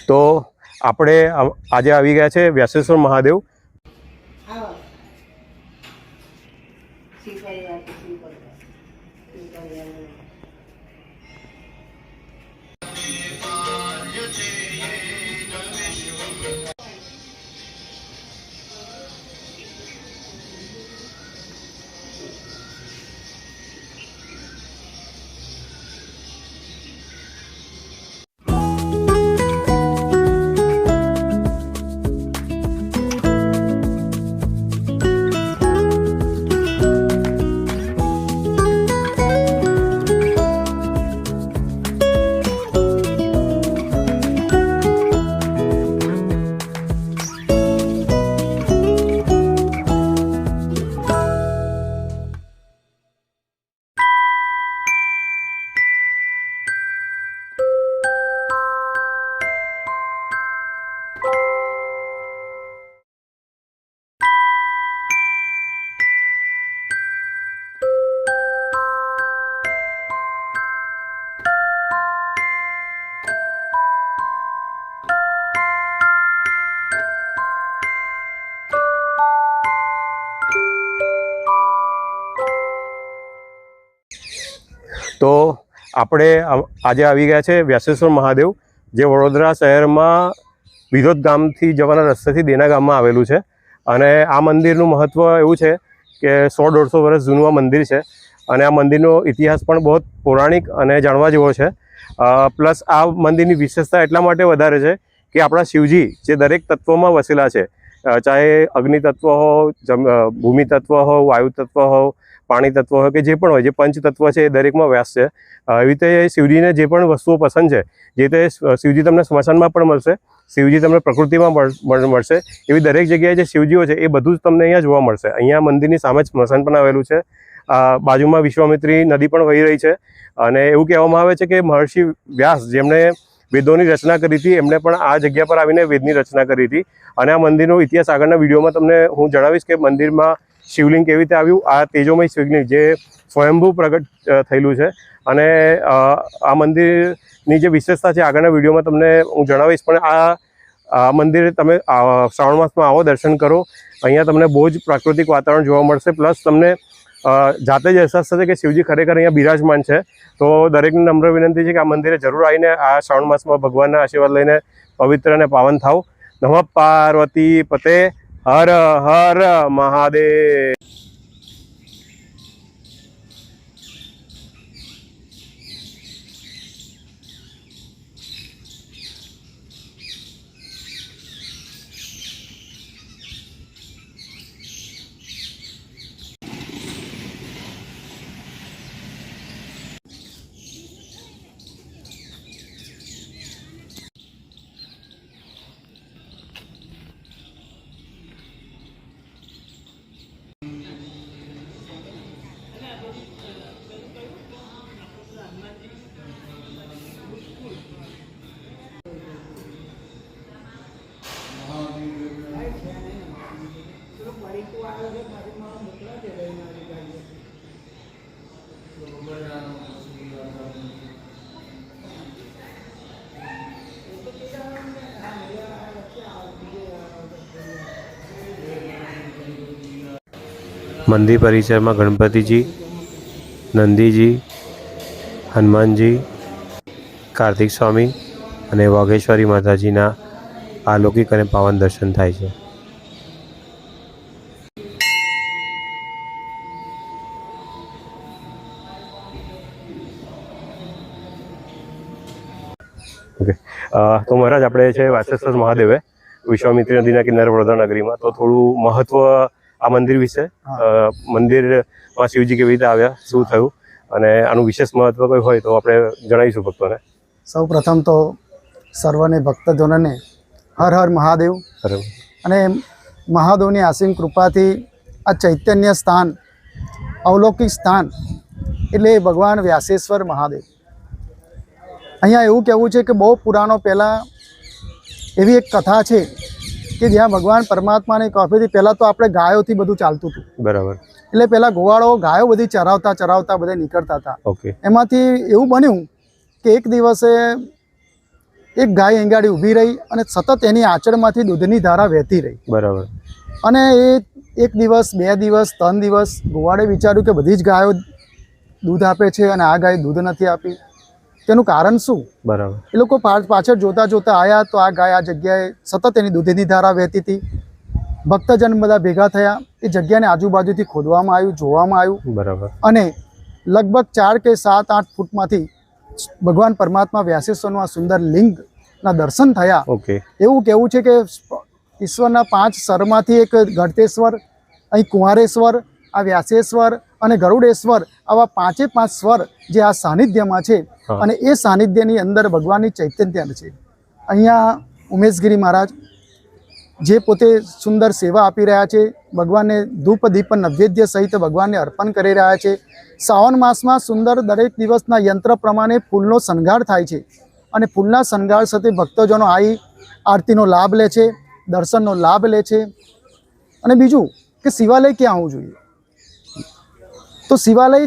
તો આપણે આજે આવી ગયા છે વ્યાસેશ્વર મહાદેવ. તો આપણે આજે આવી ગયા છે વ્યાસેશ્વર મહાદેવ, જે વડોદરા શહેરમાં વિરોધ ગામથી જવાના રસ્તેથી દેના ગામમાં આવેલું છે. અને આ મંદિરનું મહત્ત્વ એવું છે કે 100-150 વર્ષ જૂનું આ મંદિર છે. અને આ મંદિરનો ઇતિહાસ પણ બહુ પૌરાણિક અને જાણવા જેવો છે. પ્લસ આ મંદિરની વિશેષતા એટલા માટે વધારે છે કે આપણા શિવજી જે દરેક તત્વોમાં વસેલા છે, ચાહે અગ્નિ તત્વ હો, ભૂમિ તત્વ હો, વાયુ તત્વ હો, પાણી તત્વ હોય કે જે પણ હોય, જે પંચ તત્વ છે એ દરેકમાં વ્યાસ છે. એવી રીતે શિવજીને જે પણ વસ્તુઓ પસંદ છે, જે રીતે શિવજી તમને સ્મશાનમાં પણ મળશે, શિવજી તમને પ્રકૃતિમાં મળશે, એવી દરેક જગ્યાએ જે શિવજીઓ છે એ બધું જ તમને અહીંયા જોવા મળશે. અહીંયા મંદિરની સામે જ સ્મશાન પણ આવેલું છે. બાજુમાં વિશ્વામિત્રી નદી પણ વહી રહી છે. અને એવું કહેવામાં આવે છે કે મહર્ષિ વ્યાસ, જેમણે વેદોની રચના કરી હતી, એમણે પણ આ જગ્યા પર આવીને વેદની રચના કરી હતી. અને આ મંદિરનો ઇતિહાસ આગળના વિડીયોમાં તમને હું જણાવીશ કે મંદિરમાં શિવલિંગ કેવી રીતે આવ્યું. આ તેજોમય શિવલિંગ જે સ્વયંભૂ પ્રગટ થયેલું છે. અને આ મંદિરની જે વિશેષતા છે આગળના વિડીયોમાં તમને હું જણાવીશ. પણ આ મંદિર તમે શ્રાવણ માસમાં આવો, દર્શન કરો. અહીંયા તમને બહુ જ પ્રાકૃતિક વાતાવરણ જોવા મળશે. પ્લસ તમને જાતે જ અહેસાસ થશે કે શિવજી ખરેખર અહીંયા બિરાજમાન છે. તો દરેકને નમ્ર વિનંતી છે કે આ મંદિરે જરૂર આવીને આ શ્રાવણ માસમાં ભગવાનના આશીર્વાદ લઈને પવિત્ર અને પાવન થાવ. નમઃ પાર્વતી પતે, હર હર મહાદેવ. મંદિર પરિસરમાં ગણપતિજી, નંદીજી, હનુમાનજી, કાર્તિક સ્વામી અને વાઘેશ્વરી માતાજીના અલૌકિક અને પાવન દર્શન થાય છે. ઓકે, તો મહારાજ આપણે છે વ્યાસેશ્વર મહાદેવે, વિશ્વામિત્રી નદીના કિનારે વડોદરા નગરીમાં. તો થોડું મહત્વ આ મંદિર વિશે, મંદિરમાં શિવજી કેવી રીતે આવ્યા, શું થયું, અને આનું વિશેષ મહત્વ કોઈ હોય તો આપણે જણાવીશું ભક્તોને. સૌ પ્રથમ તો સર્વને ભક્તજનોને હર હર મહાદેવ. અને મહાદેવની અસીમ કૃપાથી આ ચૈતન્ય સ્થાન, અવલૌકિક સ્થાન એટલે ભગવાન વ્યાસેશ્વર મહાદેવ. અહીંયા એવું કહેવું છે કે બહુ પુરાણો પહેલાં એવી એક કથા છે કે જ્યાં ભગવાન પરમાત્માની કૃપાથી પહેલાં તો આપણે ગાયોથી બધું ચાલતું હતું. બરાબર. એટલે પહેલાં ગોવાળો ગાયો બધી ચરાવતા બધા નીકળતા હતા. ઓકે. એમાંથી એવું બન્યું કે એક દિવસે એક ગાય એંગાડી ઊભી રહી અને સતત એની આંચળમાંથી દૂધની ધારા વહેતી રહી. બરાબર. અને એ 1 દિવસ 2 દિવસ 3 દિવસ ગોવાળે વિચાર્યું કે બધી જ ગાયો દૂધ આપે છે અને આ ગાય દૂધ નથી આપી, તેનું કારણ શું? બરાબર. એ લોકો પાછળ જોતા જોતા આવ્યા તો આ ગાય આ જગ્યાએ સતત એની દૂધની ધારા વહેતી હતી. ભક્તજન બધા ભેગા થયા, એ જગ્યાને આજુબાજુથી ખોદવામાં આવ્યું, જોવામાં આવ્યું. બરાબર. અને લગભગ 4 કે 7 8 ફૂટમાંથી ભગવાન પરમાત્મા વ્યાસેશ્વરનું આ સુંદર લિંગના દર્શન થયા. ઓકે. એવું કહેવું છે કે ઈશ્વરના 5 સ્વરમાંથી એક ગળતેશ્વર, અહીં કુંવારેશ્વર, આ વ્યાસેશ્વર અને ગરુડેશ્વર, આવા 5 સ્વર જે આ સાનિધ્યમાં છે. અને એ સાનિધ્યની અંદર ભગવાનની ચૈતન્ય છે. અહીંયા ઉમેશગીરી મહારાજ જે પોતે સુંદર સેવા આપી રહ્યા છે, ભગવાનને ધૂપ દીપ નૈવેદ્ય સહિત ભગવાનને અર્પણ કરી રહ્યા છે. શ્રાવણ માસમાં સુંદર દરેક દિવસના યંત્ર પ્રમાણે ફૂલનો શણગાર થાય છે અને ફૂલના શણગાર સાથે ભક્તજનો આવી આરતીનો લાભ લે છે, દર્શનનો લાભ લે છે. અને બીજું કે શિવાલય ક્યાં આવવું જોઈએ? તો શિવાલય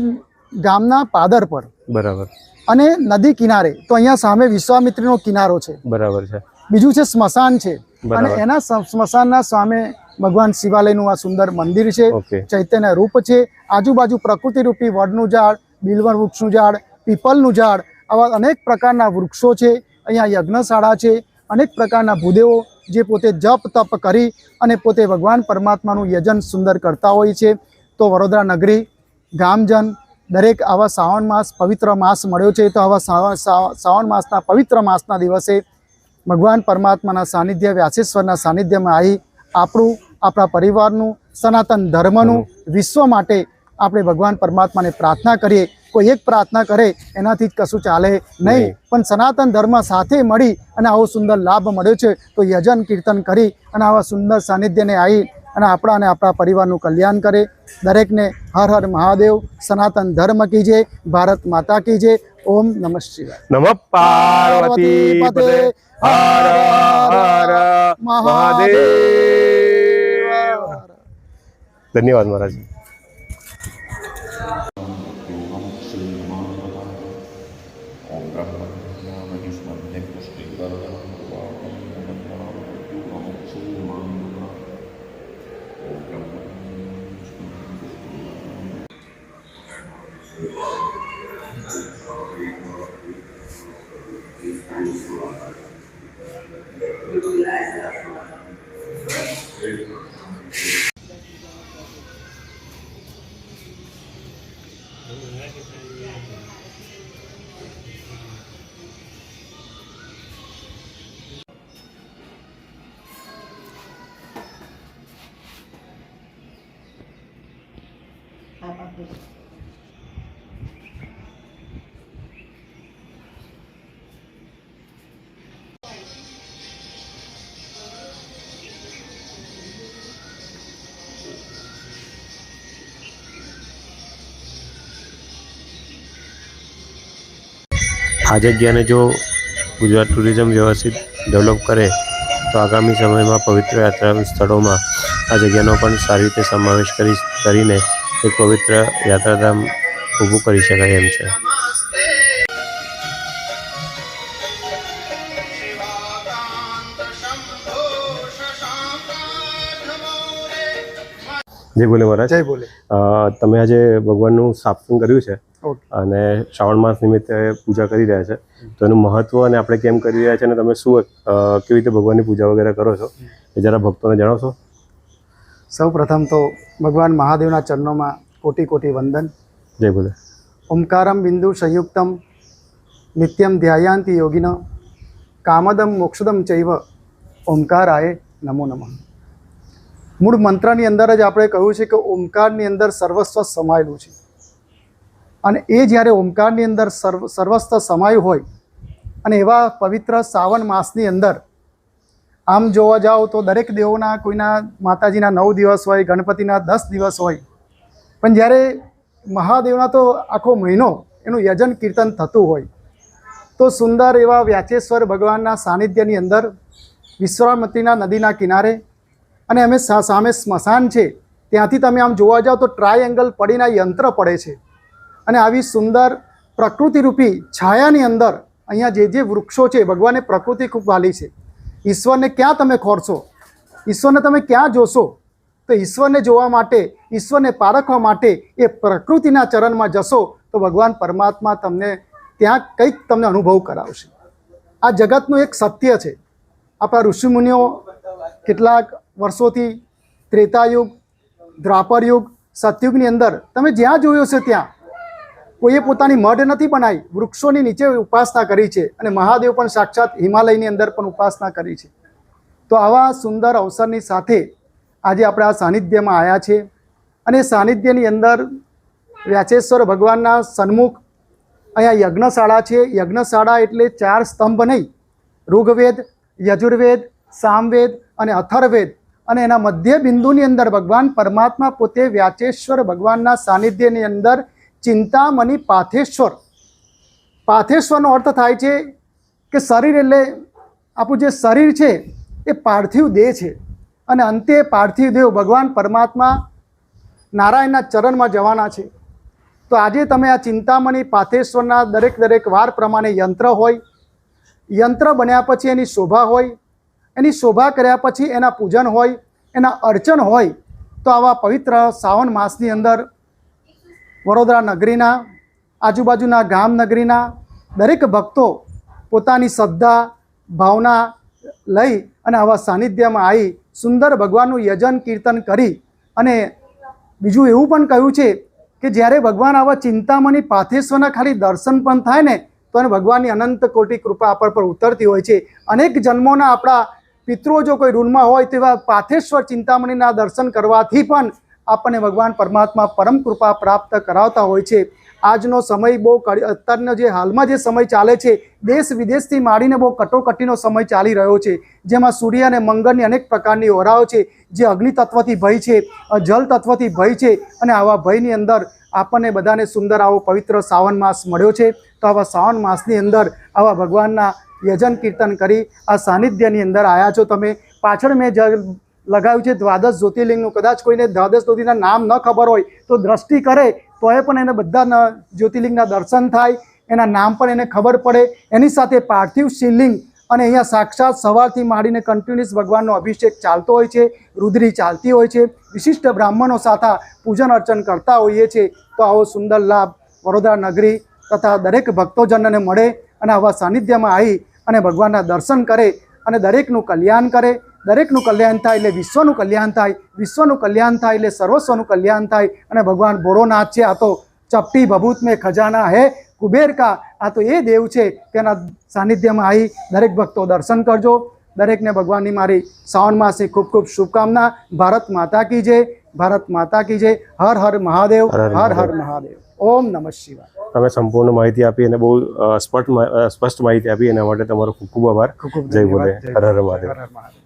ગામના પાદર પર, બરાબર, અને નદી કિનારે. તો અહીંયા સામે વિશ્વામિત્રીનો કિનારો છે. બરાબર છે. બીજું છે સ્મશાન છે, અને બરાબર. એના સ્મશાનના સામે ભગવાન શિવાલયનું આ સુંદર મંદિર છે. ઓકે. ચૈતન્ય રૂપ છે. આજુબાજુ પ્રકૃતિ રૂપી વડનું ઝાડ, બિલ્વર વૃક્ષનું ઝાડ, પીપલનું ઝાડ, આવા અનેક પ્રકારના વૃક્ષો છે. અહીંયા યજ્ઞશાળા છે. અનેક પ્રકારના ભૂદેવો જે પોતે જપ તપ કરી અને પોતે ભગવાન પરમાત્માનું યજન સુંદર કરતા હોય છે. તો વડોદરા નગરી ગામજન દરેક આવા શ્રાવણ માસ પવિત્ર માસ મળ્યો છે. તો આવા શ્રાવણ માસના પવિત્ર માસના દિવસે ભગવાન પરમાત્માના સાનિધ્ય, વ્યાસેશ્વરના સાનિધ્યમાં આવી આપણા પરિવારનું, સનાતન ધર્મનું, વિશ્વ માટે આપણે ભગવાન પરમાત્માને પ્રાર્થના કરીએ. કોઈ એક પ્રાર્થના કરે એનાથી જ કશું ચાલે નહીં, પણ સનાતન ધર્મ સાથે મળી અને આવો સુંદર લાભ મળ્યો છે. તો યજન કીર્તન કરી અને આવા સુંદર સાનિધ્યને આવી અને આપણા અને આપણા પરિવારનું કલ્યાણ કરે. દરેકને હર હર મહાદેવ. સનાતન ધર્મ કી જય. ભારત માતા કી જય. ઓમ નમઃ શિવાય. નમઃ પાર્વતી પતે. હર હર મહાદેવ. ધન્યવાદ મહારાજ. આ જગ્યાને જો ગુજરાત ટુરિઝમ વ્યવસ્થિત ડેવલપ કરે તો આગામી સમયમાં પવિત્ર યાત્રા સ્થળોમાં આ જગ્યાનો પણ સારી રીતે સમાવેશ કરીને એક પવિત્ર યાત્રાધામ ઊભું કરી શકાય એમ છે. જય બોલે મહારાજ. જય બોલે. તમે આજે ભગવાનનું સ્થાપન કર્યું છે ઓકે. અને શ્રાવણ માસ નિમિત્તે પૂજા કરી રહ્યા છે, તો એનું મહત્વ અને આપણે કેમ કરી રહ્યા છે અને તમે શું કેવી રીતે ભગવાનની પૂજા વગેરે કરો છો એ જરા ભક્તોને જણાવશો? સૌ પ્રથમ તો ભગવાન મહાદેવના ચરણોમાં કોટી કોટી વંદન. જય બોલે. ઓમકારમ બિંદુ સંયુક્તમ નિત્યમ ધ્યાયાંતિ યોગિન કામદમ મોક્ષદમ ચૈવ ઓમકારાય નમો નમઃ. મૂળ મંત્રની અંદર જ આપણે કહ્યું છે કે ઓમકારની અંદર સર્વસ્વ સમાયેલું છે, અને એ જ્યારે ઓમકારની અંદર સર્વસ્વ સમાયું હોય અને એવા પવિત્ર શ્રાવણ માસની અંદર આમ જોવા જાઓ તો દરેક દેવોના કોઈના માતાજીના 9 દિવસ હોય, ગણપતિના 10 દિવસ હોય, પણ જ્યારે મહાદેવના તો આખો મહિનો એનું યજન કીર્તન થતું હોય. તો સુંદર એવા વ્યાસેશ્વર ભગવાનના સાનિધ્યની અંદર વિશ્વામિત્રીના નદીના કિનારે, અને અમે સામે સ્મશાન છે, ત્યાંથી તમે આમ જોવા જાઓ તો ટ્રાયએંગલ પડીને યંત્ર પડે છે. અને આવી સુંદર પ્રકૃતિરૂપી છાયાની અંદર અહીંયા જે વૃક્ષો છે, ભગવાને પ્રકૃતિ ખૂબ વાલી છે. ઈશ્વરને ક્યાં તમે ખોરશો? ઈશ્વરને તમે ક્યાં જોશો? તો ઈશ્વરને જોવા માટે, ઈશ્વરને પારખવા માટે એ પ્રકૃતિના ચરણમાં જશો તો ભગવાન પરમાત્મા તમને ત્યાં કંઈક તમને અનુભવ કરાવશે. આ જગતનું એક સત્ય છે. આપણા ઋષિમુનિઓ કેટલાક વર્ષોથી ત્રેતાયુગ, દ્વાપરયુગ, સતયુગની અંદર તમે જ્યાં જોયો છે ત્યાં કોઈએ પોતાની મઢ નથી બનાવી, વૃક્ષોની નીચે ઉપાસના કરી છે. અને મહાદેવ પણ સાક્ષાત હિમાલયની અંદર પણ ઉપાસના કરી છે. તો આવા સુંદર અવસરની સાથે આજે આપણે આ સાનિધ્યમાં આવ્યા છે. અને સાનિધ્યની અંદર વ્યાસેશ્વર ભગવાનના સન્મુખ અહીંયા યજ્ઞશાળા છે. યજ્ઞશાળા એટલે 4 સ્તંભ નહીં, ઋગ્વેદ, યજુર્વેદ, સામવેદ અને અથર્વવેદ, અને એના મધ્ય બિંદુની અંદર ભગવાન પરમાત્મા પોતે વ્યાસેશ્વર ભગવાનના સાનિધ્યની અંદર ચિંતામણી પાથેશ્વર. પાથેશ્વરનો અર્થ થાય છે કે શરીર, એટલે આપણું જે શરીર છે એ પાર્થિવ દેહ છે, અને અંતે પાર્થિવ દેહ ભગવાન પરમાત્મા નારાયણના ચરણમાં જવાના છે. તો આજે તમે આ ચિંતામણી પાથેશ્વરના દરેક વાર પ્રમાણે યંત્ર હોય, યંત્ર બન્યા પછી એની શોભા હોય, એની શોભા કર્યા પછી એના પૂજન હોય, એના અર્ચન હોય. તો આવા પવિત્ર શ્રાવણ માસની અંદર વડોદરા નગરીના, આજુબાજુના ગામ નગરીના દરેક ભક્તો પોતાની શ્રદ્ધા ભાવના લઈ અને આવા સાનિધ્યમાં આવી સુંદર ભગવાનનું યજન કીર્તન કરી. અને બીજું એવું પણ કહ્યું છે કે જ્યારે ભગવાન આવા ચિંતામણી પાથેશ્વરના ખાલી દર્શન પણ થાય ને તો એને ભગવાનની અનંત કોટી કૃપા આપણા પર ઉતરતી હોય છે. અનેક જન્મોના આપણા પિતૃઓ જો કોઈ ઋણમાં હોય તેવા પાથેશ્વર ચિંતામણીના દર્શન કરવાથી પણ આપણને ભગવાન પરમાત્મા પરમ કૃપા પ્રાપ્ત કરાવતા હોય છે. આજનો સમય બહુ, અત્યારનો જે હાલમાં જે સમય ચાલે છે, દેશ વિદેશથી માંડીને બહુ કટોકટીનો સમય ચાલી રહ્યો છે, જેમાં સૂર્ય અને મંગળની અનેક પ્રકારની ઓરાઓ છે. જે અગ્નિ તત્વથી ભય છે, જલ તત્વથી ભય છે, અને આવા ભયની અંદર આપણને બધાને સુંદર આવો પવિત્ર શ્રાવણ માસ મળ્યો છે. તો આવા શ્રાવણ માસની અંદર આવા ભગવાનના યજન કીર્તન કરી આ સાનિધ્યની અંદર આવ્યા છો તમે. પાછળ મેં લગાવ્યું છે દ્વાદશ જ્યોતિર્લિંગનું. કદાચ કોઈને દ્વાદશ જ્યોતિર્લિંગના નામ ન ખબર હોય તો દ્રષ્ટિ કરે તો એ પણ એને બધા જ્યોતિર્લિંગના દર્શન થાય, એના નામ પણ એને ખબર પડે. એની સાથે પાર્થિવ શિવલિંગ, અને અહીંયા સાક્ષાત સવારથી માંડીને કન્ટિન્યુઅસ ભગવાનનો અભિષેક ચાલતો હોય છે, રુદ્રી ચાલતી હોય છે. વિશિષ્ટ બ્રાહ્મણો સાથે પૂજન અર્ચન કરતા હોઈએ છીએ. તો આવો સુંદર લાભ વડોદરા નગરી તથા દરેક ભક્તોજનને મળે અને આવા સાનિધ્યમાં આવી અને ભગવાનના દર્શન કરે અને દરેકનું કલ્યાણ કરે. દરેકનું કલ્યાણ થાય એટલે વિશ્વનું કલ્યાણ થાય, વિશ્વનું કલ્યાણ થાય એટલે સર્વસ્વનું કલ્યાણ થાય. અને ભગવાન ભોળોનાથ છે, આ તો ચપટી ભભૂત મેં ખજાના હે કુબેર કા, આ તો એ દેવ છે. તેના સાનિધ્યમાં આવી દરેક ભક્તો દર્શન કરજો. દરેકને ભગવાનની મારી શ્રાવણ માસની ખૂબ ખૂબ શુભકામના. ભારત માતા કી જય, ભારત માતા કી જય. હર હર મહાદેવ, હર હર મહાદેવ. ઓમ નમઃ શિવાય. તમે સંપૂર્ણ માહિતી આપી અને બહુ સ્પષ્ટ માહિતી આપી એના માટે તમારો ખૂબ ખૂબ આભાર. જય બોલે. હર હર મહાદેવ. હર હર મહાદેવ.